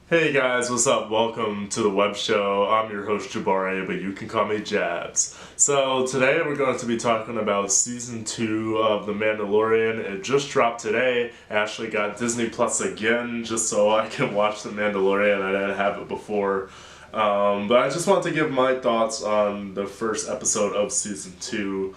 Hey guys, what's up? Welcome to the web show. I'm your host Jabari, but you can call me Jabs. So today we're going to be talking about season 2 of The Mandalorian. It just dropped today. I actually got Disney Plus again just so I can watch The Mandalorian. I didn't have it before. But I just want to give my thoughts on the first episode of season 2.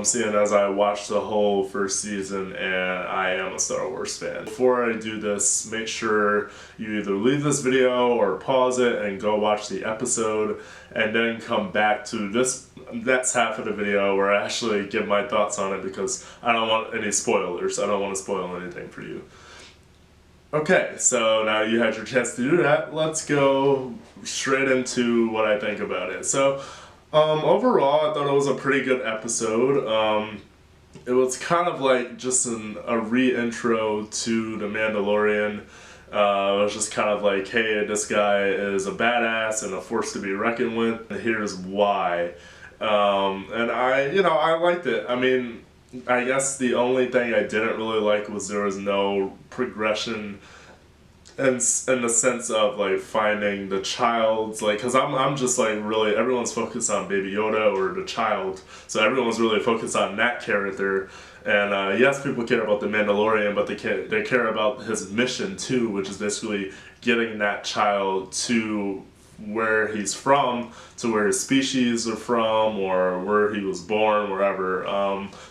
Seeing as I watched the whole first season and I am a Star Wars fan. Before I do this, make sure you either leave this video or pause it and go watch the episode and then come back to this next half of the video where I actually give my thoughts on it because I don't want any spoilers. I don't want to spoil anything for you. Okay, so now you had your chance to do that. Let's go straight into what I think about it. So, overall, I thought it was a pretty good episode. It was kind of like just a re-intro to The Mandalorian. It was just kind of like, hey, this guy is a badass and a force to be reckoned with, and here's why. And I liked it. I mean, I guess the only thing I didn't really like was there was no progression in the sense of like finding the child's like, because I'm just like really everyone's focused on Baby Yoda or the child, so everyone's really focused on that character. And yes, people care about the Mandalorian, but they care about his mission too, which is basically getting that child to where he's from, to where his species are from, or where he was born, wherever.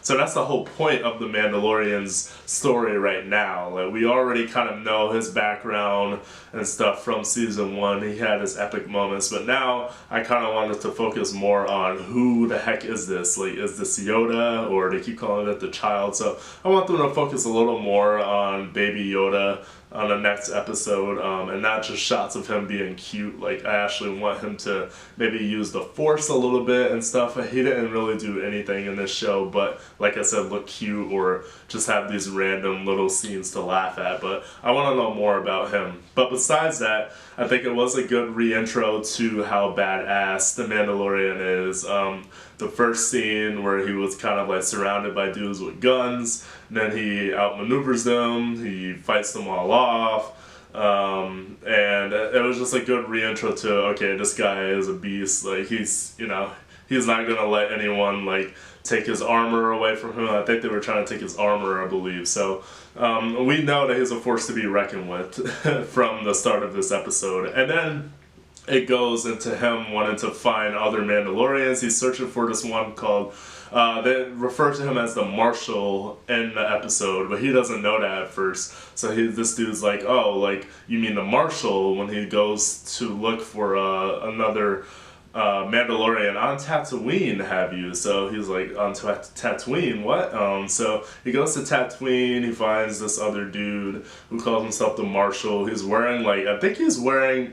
So that's the whole point of the Mandalorian's story right now. Like, we already kind of know his background and stuff from season 1. He had his epic moments, but now I kind of wanted to focus more on who the heck is this? Like, is this Yoda, or they keep calling it the child? So I want them to focus a little more on Baby Yoda on the next episode, and not just shots of him being cute. Like, I actually want him to maybe use the Force a little bit and stuff. He didn't really do anything in this show, but like I said, look cute or just have these random little scenes to laugh at. But I want to know more about him. But besides that, I think it was a good re-intro to how badass the Mandalorian is. The first scene where he was kind of like surrounded by dudes with guns, and then he outmaneuvers them, he fights them all off, and it was just a good re-intro to, okay, this guy is a beast. Like, he's not gonna let anyone like take his armor away from him. I think they were trying to take his armor, I believe. So we know that he's a force to be reckoned with from the start of this episode. And then it goes into him wanting to find other Mandalorians. He's searching for this one called, they refer to him as the Marshal in the episode, but he doesn't know that at first. So this dude's like, oh, like, you mean the Marshal, when he goes to look for another Mandalorian on Tatooine, have you? So he's like, on Tatooine, what? So he goes to Tatooine, he finds this other dude who calls himself the Marshal. He's wearing, like, I think he's wearing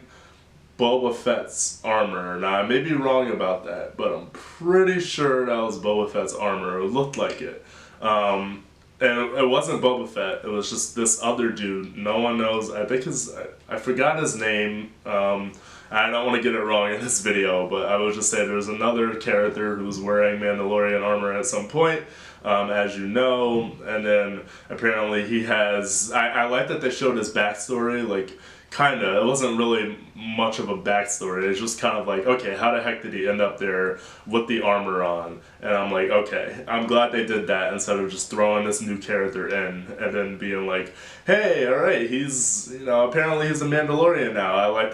Boba Fett's armor. Now, I may be wrong about that, but I'm pretty sure that was Boba Fett's armor. It looked like it. And it wasn't Boba Fett. It was just this other dude. No one knows. I think I forgot his name. I don't want to get it wrong in this video, but I would just say there's another character who's wearing Mandalorian armor at some point, as you know. And then apparently he has... I like that they showed his backstory, like, kinda. It wasn't really much of a backstory. It's just kind of like, okay, how the heck did he end up there with the armor on? And I'm like, okay, I'm glad they did that instead of just throwing this new character in and then being like, hey, alright, he's, apparently he's a Mandalorian now. I like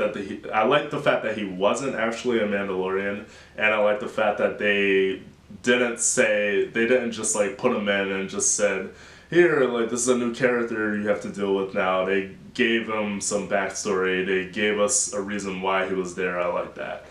the fact that he wasn't actually a Mandalorian, and I like the fact that they didn't just like put him in and just said, here, like, this is a new character you have to deal with now. They gave him some backstory. They gave us a reason why he was there. I like that.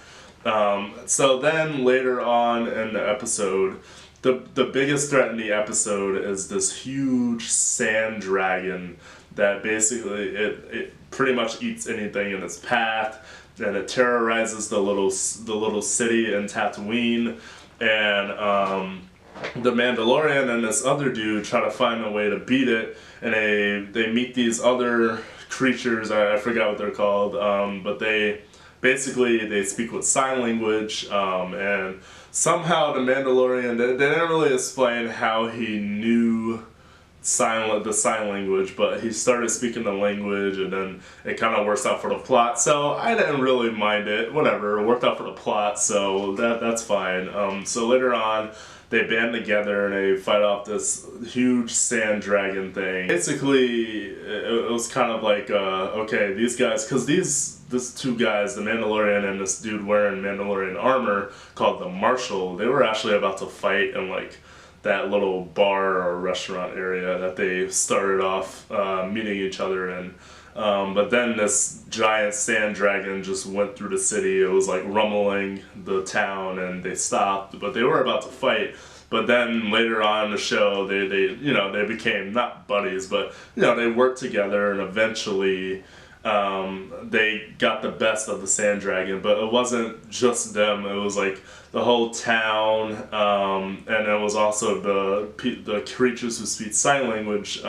So then later on in the episode, the biggest threat in the episode is this huge sand dragon that basically it pretty much eats anything in its path, and it terrorizes the little city in Tatooine. And the Mandalorian and this other dude try to find a way to beat it, and they meet these other creatures. I forgot what they're called, but they speak with sign language, and somehow the Mandalorian, they didn't really explain how he knew the sign language, but he started speaking the language, and then it kind of works out for the plot. So I didn't really mind it. Whatever, it worked out for the plot, so that's fine. So later on, they band together and they fight off this huge sand dragon thing. Basically, it was kind of like, okay, these guys, because these two guys, the Mandalorian and this dude wearing Mandalorian armor called the Marshal, they were actually about to fight in like that little bar or restaurant area that they started off meeting each other in. But then this giant sand dragon just went through the city. It was like rummeling the town, and they stopped, but they were about to fight. But then later on in the show, they became not buddies, but they worked together, and eventually they got the best of the sand dragon. But it wasn't just them; it was like the whole town, and it was also the creatures who speak sign language.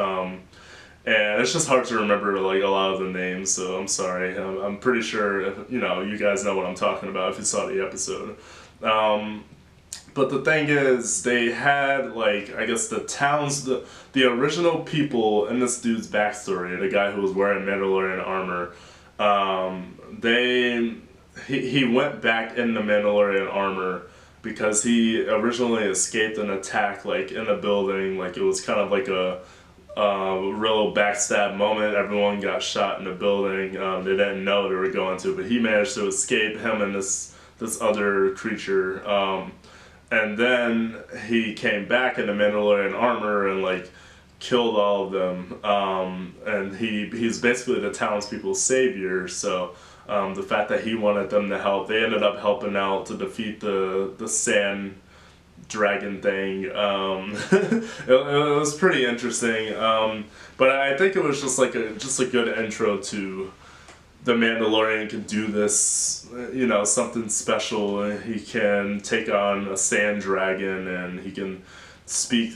And it's just hard to remember like a lot of the names, so I'm sorry. I'm pretty sure you guys know what I'm talking about if you saw the episode. But the thing is, they had like, I guess the towns, the original people in this dude's backstory, the guy who was wearing Mandalorian armor, he went back in the Mandalorian armor because he originally escaped an attack like in a building. Like it was kind of like a real backstab moment. Everyone got shot in the building. They didn't know they were going to, but he managed to escape, him and this other creature. And then he came back in the Mandalorian armor and like killed all of them. And he's basically the townspeople's savior. So the fact that he wanted them to help, they ended up helping out to defeat the sand dragon thing. It was pretty interesting. But I think it was just like a good intro to the Mandalorian can do this, something special. He can take on a sand dragon, and he can speak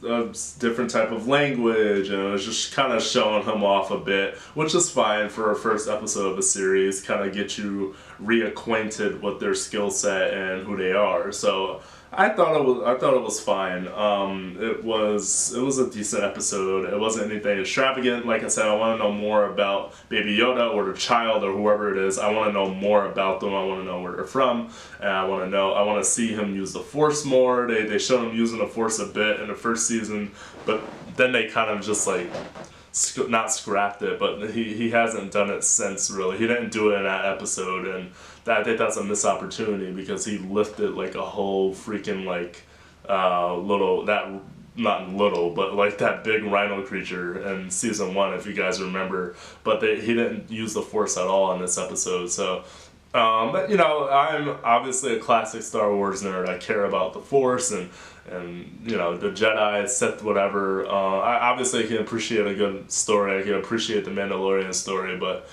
a different type of language, and it was just kind of showing him off a bit, which is fine for a first episode of a series, kind of get you reacquainted with their skill set and who they are. So I thought it was fine. It was a decent episode. It wasn't anything extravagant. Like I said, I want to know more about Baby Yoda or the child or whoever it is. I want to know more about them. I want to know where they're from, and I want to see him use the Force more. They showed him using the Force a bit in the first season, but then they kind of just like not scrapped it, but he hasn't done it since, really. He didn't do it in that episode, and I think that's a missed opportunity because he lifted like a whole freaking like not little, but like that big rhino creature in season 1, if you guys remember. But he didn't use the Force at all in this episode, so. But I'm obviously a classic Star Wars nerd. I care about the Force and the Jedi, Sith, whatever. I obviously can appreciate a good story. I can appreciate the Mandalorian story, but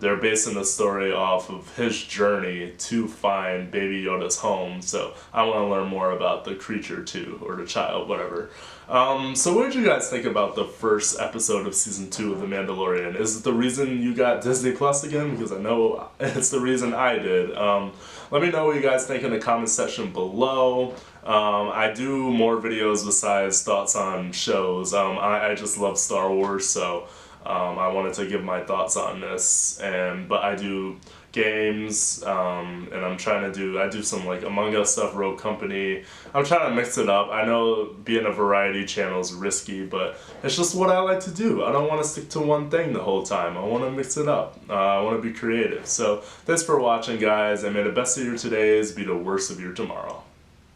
they're basing the story off of his journey to find Baby Yoda's home. So I want to learn more about the creature too, or the child, whatever. So what did you guys think about the first episode of season 2 of The Mandalorian? Is it the reason you got Disney Plus again? Because I know it's the reason I did. Let me know what you guys think in the comment section below. I do more videos besides thoughts on shows. I just love Star Wars, so I wanted to give my thoughts on this. But I do games, and I do some like Among Us stuff, Rogue Company. I'm trying to mix it up. I know being a variety channel is risky, but it's just what I like to do. I don't want to stick to one thing the whole time. I want to mix it up. I want to be creative. So thanks for watching, guys, and may the best of your todays be the worst of your tomorrow.